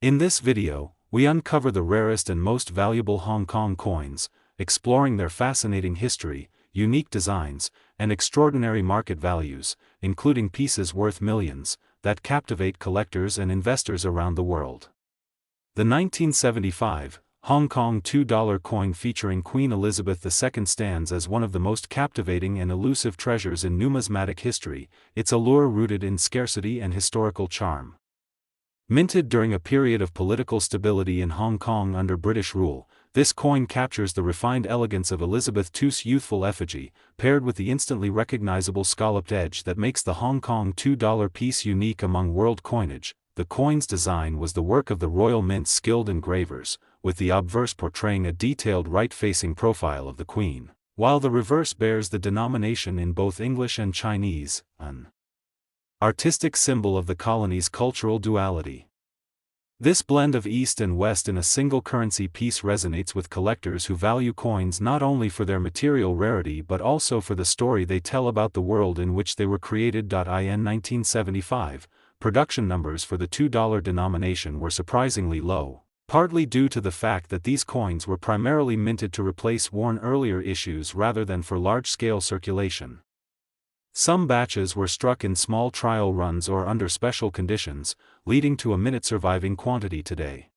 In this video, we uncover the rarest and most valuable Hong Kong coins, exploring their fascinating history, unique designs, and extraordinary market values, including pieces worth millions, that captivate collectors and investors around the world. The 1975 Hong Kong $2 coin featuring Queen Elizabeth II stands as one of the most captivating and elusive treasures in numismatic history, its allure rooted in scarcity and historical charm. Minted during a period of political stability in Hong Kong under British rule, this coin captures the refined elegance of Elizabeth II's youthful effigy, paired with the instantly recognizable scalloped edge that makes the Hong Kong $2 piece unique among world coinage. The coin's design was the work of the Royal Mint's skilled engravers, with the obverse portraying a detailed right-facing profile of the Queen, while the reverse bears the denomination in both English and Chinese, an artistic symbol of the colony's cultural duality. This blend of East and West in a single currency piece resonates with collectors who value coins not only for their material rarity but also for the story they tell about the world in which they were created. In 1975, production numbers for the $2 denomination were surprisingly low, partly due to the fact that these coins were primarily minted to replace worn earlier issues rather than for large-scale circulation. Some batches were struck in small trial runs or under special conditions, leading to a minute surviving quantity today.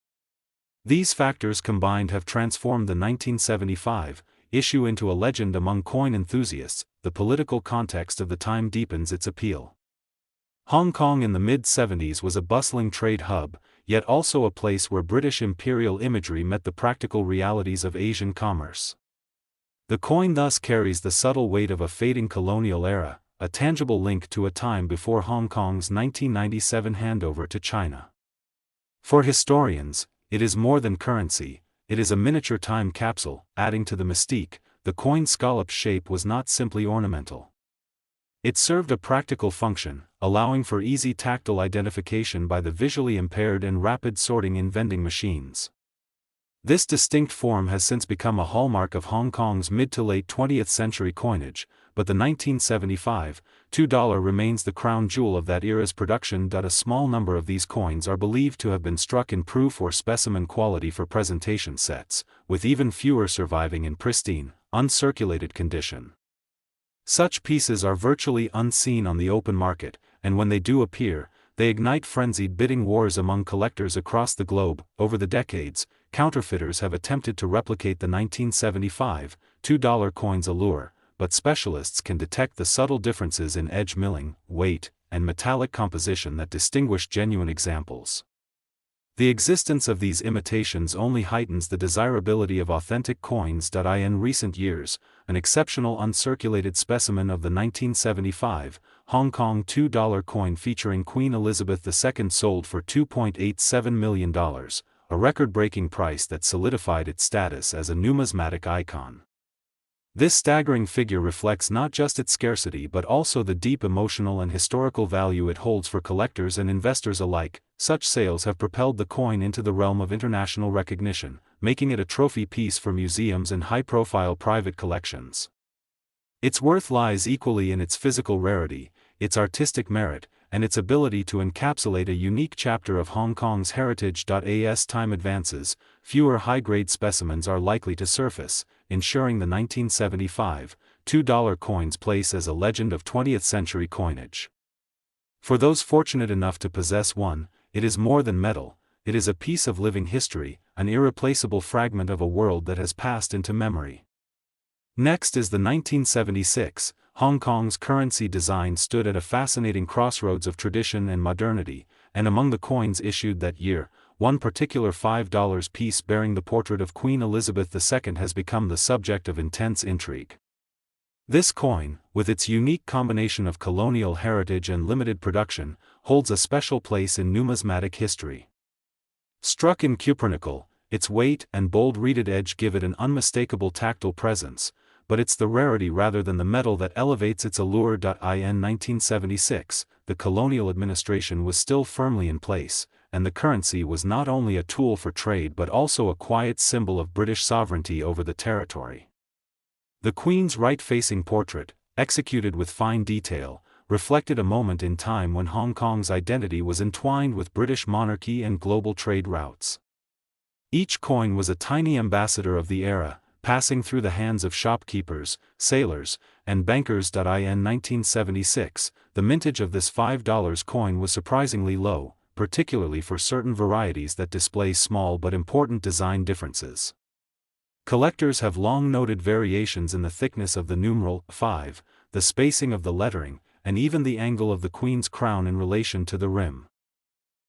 These factors combined have transformed the 1975 issue into a legend among coin enthusiasts. The political context of the time deepens its appeal. Hong Kong in the mid-70s was a bustling trade hub, yet also a place where British imperial imagery met the practical realities of Asian commerce. The coin thus carries the subtle weight of a fading colonial era, a tangible link to a time before Hong Kong's 1997 handover to China. For historians, it is more than currency, it is a miniature time capsule. Adding to the mystique, the coin's scalloped shape was not simply ornamental. It served a practical function, allowing for easy tactile identification by the visually impaired and rapid sorting in vending machines. This distinct form has since become a hallmark of Hong Kong's mid to late 20th century coinage, but the 1975 $2 remains the crown jewel of that era's production. A small number of these coins are believed to have been struck in proof or specimen quality for presentation sets, with even fewer surviving in pristine, uncirculated condition. Such pieces are virtually unseen on the open market, and when they do appear, they ignite frenzied bidding wars among collectors across the globe. Over the decades, counterfeiters have attempted to replicate the 1975 $2 coin's allure, but specialists can detect the subtle differences in edge milling, weight, and metallic composition that distinguish genuine examples. The existence of these imitations only heightens the desirability of authentic coins. In recent years, an exceptional uncirculated specimen of the 1975 Hong Kong $2 coin featuring Queen Elizabeth II sold for $2.87 million, a record-breaking price that solidified its status as a numismatic icon. This staggering figure reflects not just its scarcity but also the deep emotional and historical value it holds for collectors and investors alike. Such sales have propelled the coin into the realm of international recognition, making it a trophy piece for museums and high-profile private collections. Its worth lies equally in its physical rarity, its artistic merit, and its ability to encapsulate a unique chapter of Hong Kong's heritage. As time advances, fewer high-grade specimens are likely to surface, ensuring the 1975 $2 coin's place as a legend of 20th century coinage. For those fortunate enough to possess one, it is more than metal, it is a piece of living history, an irreplaceable fragment of a world that has passed into memory. Next is the 1976. Hong Kong's currency design stood at a fascinating crossroads of tradition and modernity, and among the coins issued that year, one particular $5 piece bearing the portrait of Queen Elizabeth II has become the subject of intense intrigue. This coin, with its unique combination of colonial heritage and limited production, holds a special place in numismatic history. Struck in cupronickel, its weight and bold reeded edge give it an unmistakable tactile presence, but it's the rarity rather than the metal that elevates its allure. In 1976, the colonial administration was still firmly in place, and the currency was not only a tool for trade but also a quiet symbol of British sovereignty over the territory. The Queen's right-facing portrait, executed with fine detail, reflected a moment in time when Hong Kong's identity was entwined with British monarchy and global trade routes. Each coin was a tiny ambassador of the era, passing through the hands of shopkeepers, sailors, and bankers. In 1976, the mintage of this $5 coin was surprisingly low, particularly for certain varieties that display small but important design differences. Collectors have long noted variations in the thickness of the numeral 5, the spacing of the lettering, and even the angle of the Queen's crown in relation to the rim.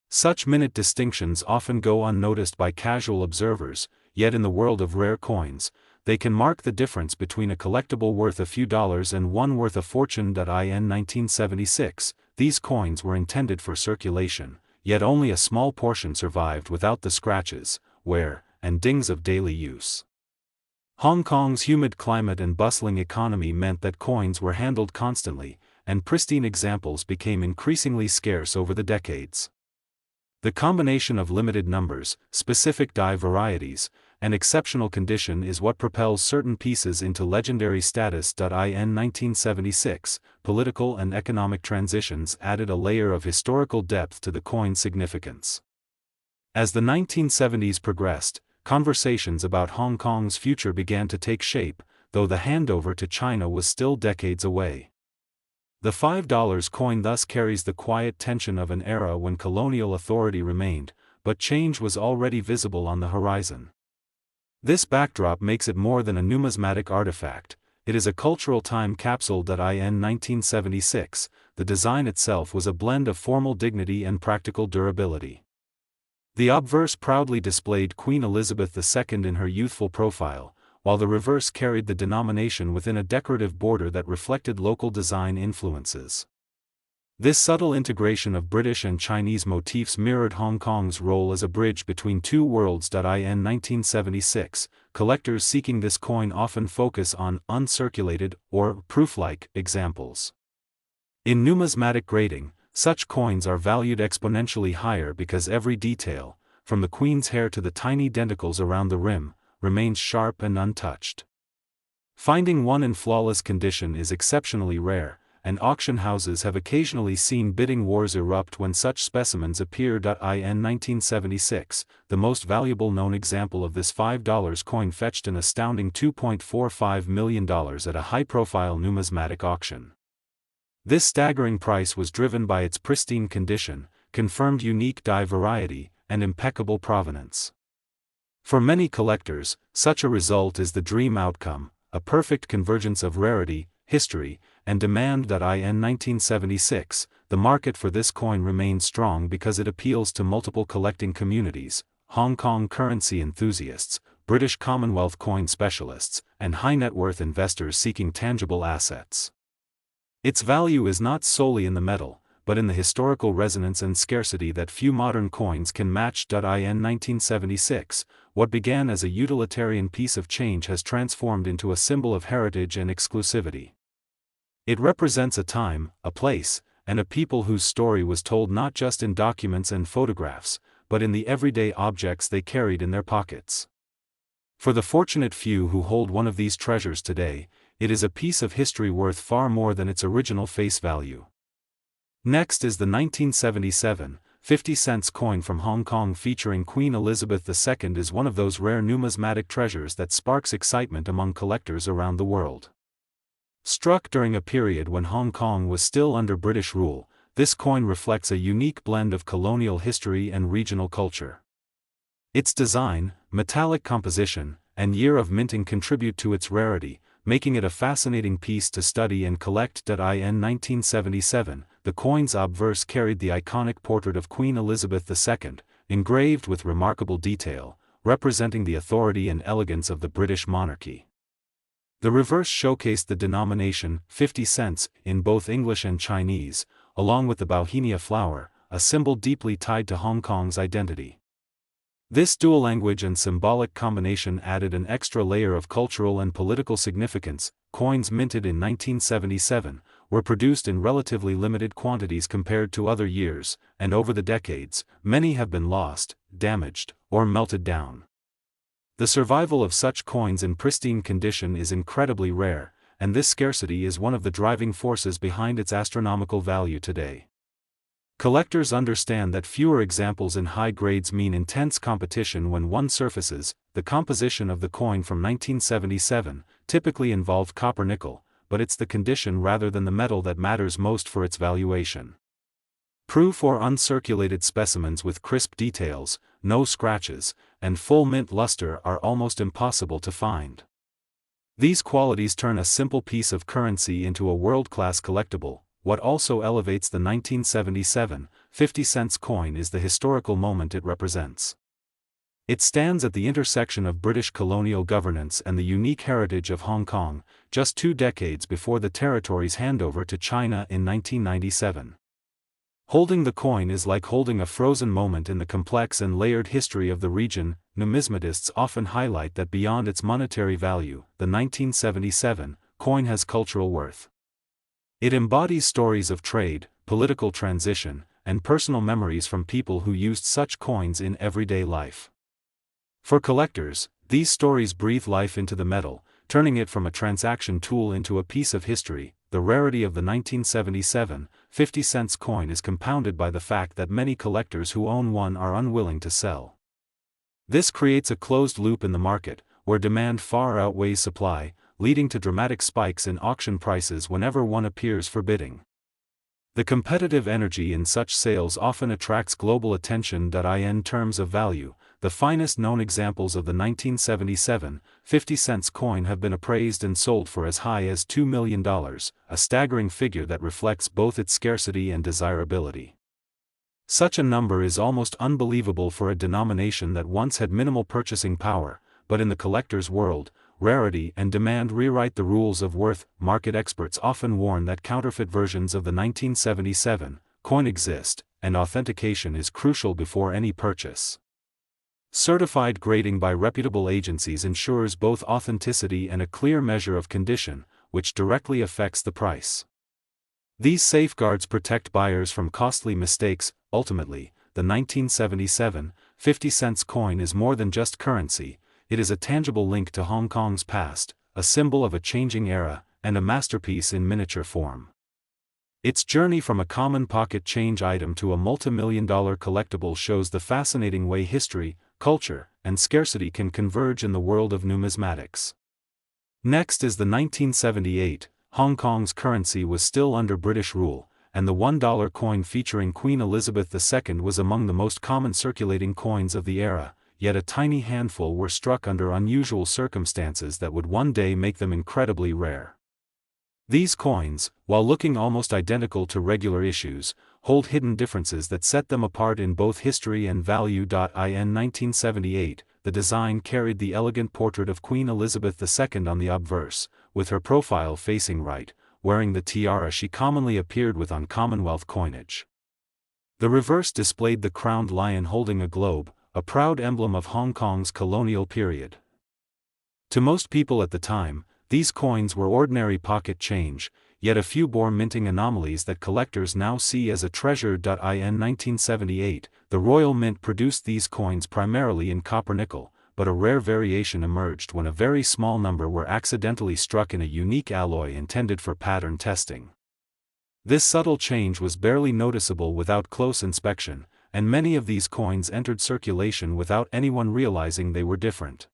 Such minute distinctions often go unnoticed by casual observers, yet in the world of rare coins, they can mark the difference between a collectible worth a few dollars and one worth a fortune. In 1976, these coins were intended for circulation, yet only a small portion survived without the scratches, wear, and dings of daily use. Hong Kong's humid climate and bustling economy meant that coins were handled constantly, and pristine examples became increasingly scarce over the decades. The combination of limited numbers, specific die varieties, and exceptional condition is what propels certain pieces into legendary status. In 1976, political and economic transitions added a layer of historical depth to the coin's significance. As the 1970s progressed, conversations about Hong Kong's future began to take shape, though the handover to China was still decades away. The $5 coin thus carries the quiet tension of an era when colonial authority remained, but change was already visible on the horizon. This backdrop makes it more than a numismatic artifact, it is a cultural time capsule. In 1976, the design itself was a blend of formal dignity and practical durability. The obverse proudly displayed Queen Elizabeth II in her youthful profile, while the reverse carried the denomination within a decorative border that reflected local design influences. This subtle integration of British and Chinese motifs mirrored Hong Kong's role as a bridge between two worlds. In 1976, collectors seeking this coin often focus on uncirculated, or proof-like, examples. In numismatic grading, such coins are valued exponentially higher because every detail, from the Queen's hair to the tiny denticles around the rim, remains sharp and untouched. Finding one in flawless condition is exceptionally rare, and auction houses have occasionally seen bidding wars erupt when such specimens appear. In 1976, the most valuable known example of this $5 coin fetched an astounding $2.45 million at a high-profile numismatic auction. This staggering price was driven by its pristine condition, confirmed unique die variety, and impeccable provenance. For many collectors, such a result is the dream outcome, a perfect convergence of rarity, history, and demand. In 1976, the market for this coin remains strong because it appeals to multiple collecting communities: Hong Kong currency enthusiasts, British Commonwealth coin specialists, and high-net-worth investors seeking tangible assets. Its value is not solely in the metal, but in the historical resonance and scarcity that few modern coins can match. In 1976, what began as a utilitarian piece of change has transformed into a symbol of heritage and exclusivity. It represents a time, a place, and a people whose story was told not just in documents and photographs, but in the everyday objects they carried in their pockets. For the fortunate few who hold one of these treasures today, it is a piece of history worth far more than its original face value. Next is the 1977, 50-cent coin from Hong Kong featuring Queen Elizabeth II. Is one of those rare numismatic treasures that sparks excitement among collectors around the world. Struck during a period when Hong Kong was still under British rule, this coin reflects a unique blend of colonial history and regional culture. Its design, metallic composition, and year of minting contribute to its rarity, making it a fascinating piece to study and collect. In 1977, the coin's obverse carried the iconic portrait of Queen Elizabeth II, engraved with remarkable detail, representing the authority and elegance of the British monarchy. The reverse showcased the denomination, 50 cents, in both English and Chinese, along with the bauhinia flower, a symbol deeply tied to Hong Kong's identity. This dual language and symbolic combination added an extra layer of cultural and political significance. Coins minted in 1977 were produced in relatively limited quantities compared to other years, and over the decades, many have been lost, damaged, or melted down. The survival of such coins in pristine condition is incredibly rare, and this scarcity is one of the driving forces behind its astronomical value today. Collectors understand that fewer examples in high grades mean intense competition when one surfaces. The composition of the coin from 1977 typically involved copper-nickel, but it's the condition rather than the metal that matters most for its valuation. Proof or uncirculated specimens with crisp details, no scratches, and full mint luster are almost impossible to find. These qualities turn a simple piece of currency into a world-class collectible. What also elevates the 1977 50-cent coin is the historical moment it represents. It stands at the intersection of British colonial governance and the unique heritage of Hong Kong, just 2 decades before the territory's handover to China in 1997. Holding the coin is like holding a frozen moment in the complex and layered history of the region. Numismatists often highlight that beyond its monetary value, the 1977 coin has cultural worth. It embodies stories of trade, political transition, and personal memories from people who used such coins in everyday life. For collectors, these stories breathe life into the metal, turning it from a transaction tool into a piece of history. The rarity of the 1977 50-cent coin is compounded by the fact that many collectors who own one are unwilling to sell. This creates a closed loop in the market, where demand far outweighs supply, leading to dramatic spikes in auction prices whenever one appears for bidding. The competitive energy in such sales often attracts global attention. In terms of value, the finest known examples of the 1977 50-cent coin have been appraised and sold for as high as $2 million, a staggering figure that reflects both its scarcity and desirability. Such a number is almost unbelievable for a denomination that once had minimal purchasing power, but in the collector's world, rarity and demand rewrite the rules of worth. Market experts often warn that counterfeit versions of the 1977 coin exist, and authentication is crucial before any purchase. Certified grading by reputable agencies ensures both authenticity and a clear measure of condition, which directly affects the price. These safeguards protect buyers from costly mistakes. Ultimately, the 1977 50-cent coin is more than just currency. It is a tangible link to Hong Kong's past, a symbol of a changing era, and a masterpiece in miniature form. Its journey from a common pocket change item to a multi-million-dollar collectible shows the fascinating way history, culture, and scarcity can converge in the world of numismatics. Next is the 1978. Hong Kong's currency was still under British rule, and the $1 coin featuring Queen Elizabeth II was among the most common circulating coins of the era. Yet a tiny handful were struck under unusual circumstances that would one day make them incredibly rare. These coins, while looking almost identical to regular issues, hold hidden differences that set them apart in both history and value. In 1978, the design carried the elegant portrait of Queen Elizabeth II on the obverse, with her profile facing right, wearing the tiara she commonly appeared with on Commonwealth coinage. The reverse displayed the crowned lion holding a globe, a proud emblem of Hong Kong's colonial period. To most people at the time, these coins were ordinary pocket change, yet a few bore minting anomalies that collectors now see as a treasure. In 1978, the Royal Mint produced these coins primarily in copper-nickel, but a rare variation emerged when a very small number were accidentally struck in a unique alloy intended for pattern testing. This subtle change was barely noticeable without close inspection, and many of these coins entered circulation without anyone realizing they were different.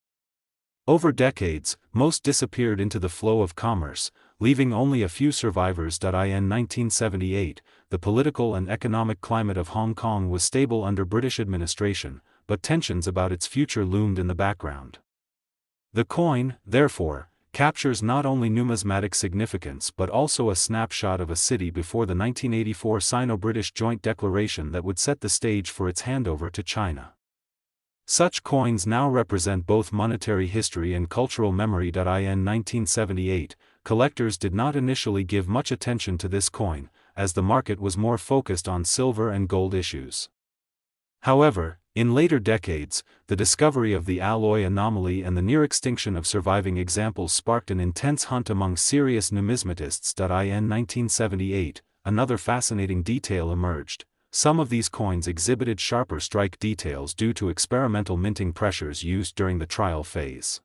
Over decades, most disappeared into the flow of commerce, leaving only a few survivors. In 1978, the political and economic climate of Hong Kong was stable under British administration, but tensions about its future loomed in the background. The coin, therefore, captures not only numismatic significance but also a snapshot of a city before the 1984 Sino-British Joint Declaration that would set the stage for its handover to China. Such coins now represent both monetary history and cultural memory. In 1978, collectors did not initially give much attention to this coin, as the market was more focused on silver and gold issues. However, in later decades, the discovery of the alloy anomaly and the near extinction of surviving examples sparked an intense hunt among serious numismatists. In 1978, another fascinating detail emerged. Some of these coins exhibited sharper strike details due to experimental minting pressures used during the trial phase.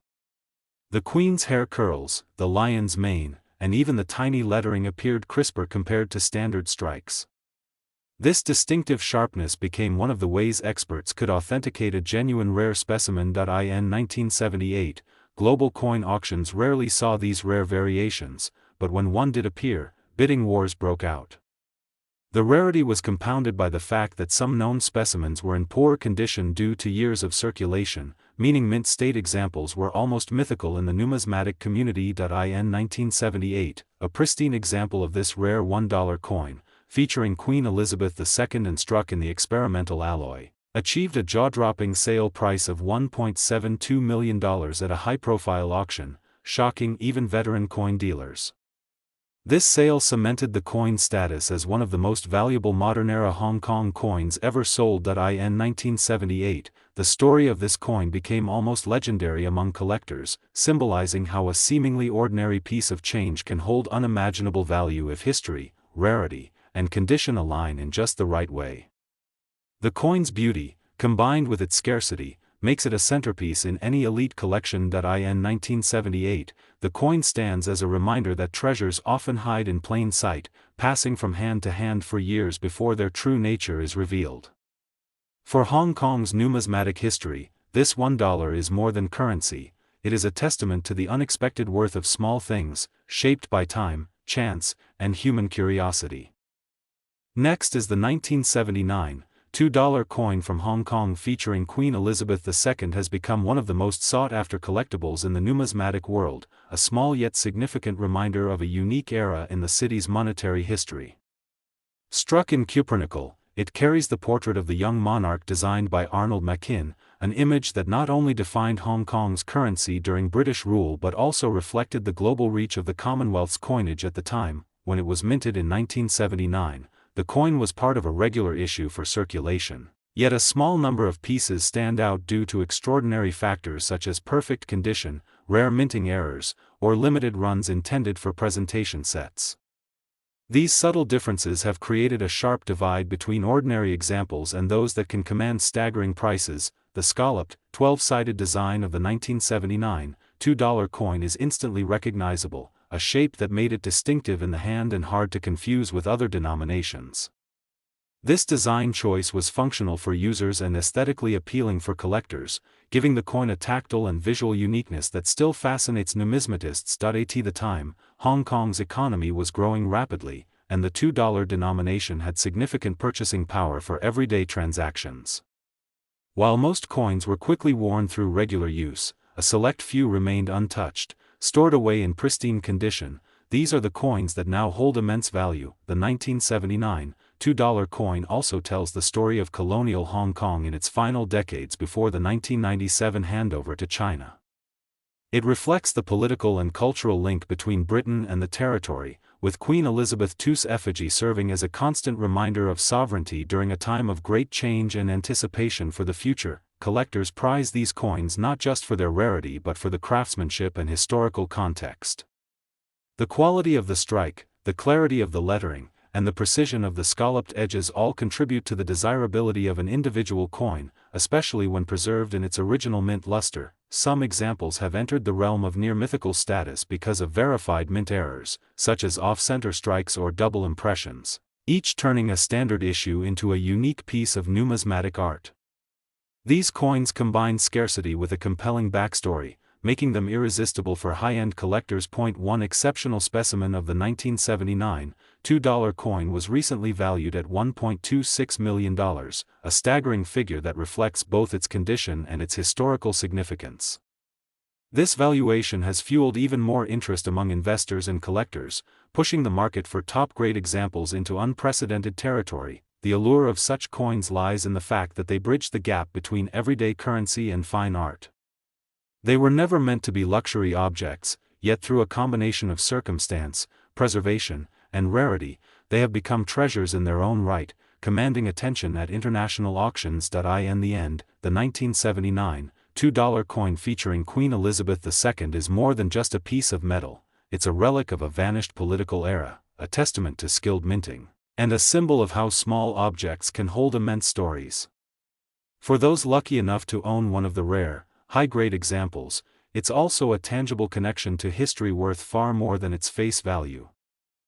The Queen's hair curls, the lion's mane, and even the tiny lettering appeared crisper compared to standard strikes. This distinctive sharpness became one of the ways experts could authenticate a genuine rare specimen. In 1978, global coin auctions rarely saw these rare variations, but when one did appear, bidding wars broke out. The rarity was compounded by the fact that some known specimens were in poor condition due to years of circulation, meaning mint state examples were almost mythical in the numismatic community. In 1978, a pristine example of this rare $1 coin, featuring Queen Elizabeth II and struck in the experimental alloy, achieved a jaw-dropping sale price of $1.72 million at a high-profile auction, shocking even veteran coin dealers. This sale cemented the coin's status as one of the most valuable modern-era Hong Kong coins ever sold. In 1978, the story of this coin became almost legendary among collectors, symbolizing how a seemingly ordinary piece of change can hold unimaginable value if history, rarity, and condition align in just the right way. The coin's beauty, combined with its scarcity, makes it a centerpiece in any elite collection. In 1978, the coin stands as a reminder that treasures often hide in plain sight, passing from hand to hand for years before their true nature is revealed. For Hong Kong's numismatic history, this $1 is more than currency, it is a testament to the unexpected worth of small things, shaped by time, chance, and human curiosity. Next is the 1979 $2 coin from Hong Kong featuring Queen Elizabeth II. Has become one of the most sought-after collectibles in the numismatic world, a small yet significant reminder of a unique era in the city's monetary history. Struck in cupronickel, it carries the portrait of the young monarch designed by Arnold Machin, an image that not only defined Hong Kong's currency during British rule but also reflected the global reach of the Commonwealth's coinage at the time. When it was minted in 1979, the coin was part of a regular issue for circulation, yet a small number of pieces stand out due to extraordinary factors such as perfect condition, rare minting errors, or limited runs intended for presentation sets. These subtle differences have created a sharp divide between ordinary examples and those that can command staggering prices. The scalloped, 12-sided design of the 1979 $2 coin is instantly recognizable, a shape that made it distinctive in the hand and hard to confuse with other denominations. This design choice was functional for users and aesthetically appealing for collectors, giving the coin a tactile and visual uniqueness that still fascinates numismatists. At the time, Hong Kong's economy was growing rapidly, and the $2 denomination had significant purchasing power for everyday transactions. While most coins were quickly worn through regular use, a select few remained untouched, stored away in pristine condition. These are the coins that now hold immense value. The 1979 $2 coin also tells the story of colonial Hong Kong in its final decades before the 1997 handover to China. It reflects the political and cultural link between Britain and the territory, with Queen Elizabeth II's effigy serving as a constant reminder of sovereignty during a time of great change and anticipation for the future. Collectors prize these coins not just for their rarity but for the craftsmanship and historical context. The quality of the strike, the clarity of the lettering, and the precision of the scalloped edges all contribute to the desirability of an individual coin, especially when preserved in its original mint luster. Some examples have entered the realm of near-mythical status because of verified mint errors, such as off-center strikes or double impressions, each turning a standard issue into a unique piece of numismatic art. These coins combine scarcity with a compelling backstory, making them irresistible for high-end collectors. One exceptional specimen of the 1979 $2 coin was recently valued at $1.26 million, a staggering figure that reflects both its condition and its historical significance. This valuation has fueled even more interest among investors and collectors, pushing the market for top-grade examples into unprecedented territory. The allure of such coins lies in the fact that they bridge the gap between everyday currency and fine art. They were never meant to be luxury objects, yet through a combination of circumstance, preservation, and rarity, they have become treasures in their own right, commanding attention at international auctions. In the end, the 1979 $2 coin featuring Queen Elizabeth II is more than just a piece of metal, it's a relic of a vanished political era, a testament to skilled minting, and a symbol of how small objects can hold immense stories. For those lucky enough to own one of the rare, high-grade examples, it's also a tangible connection to history worth far more than its face value.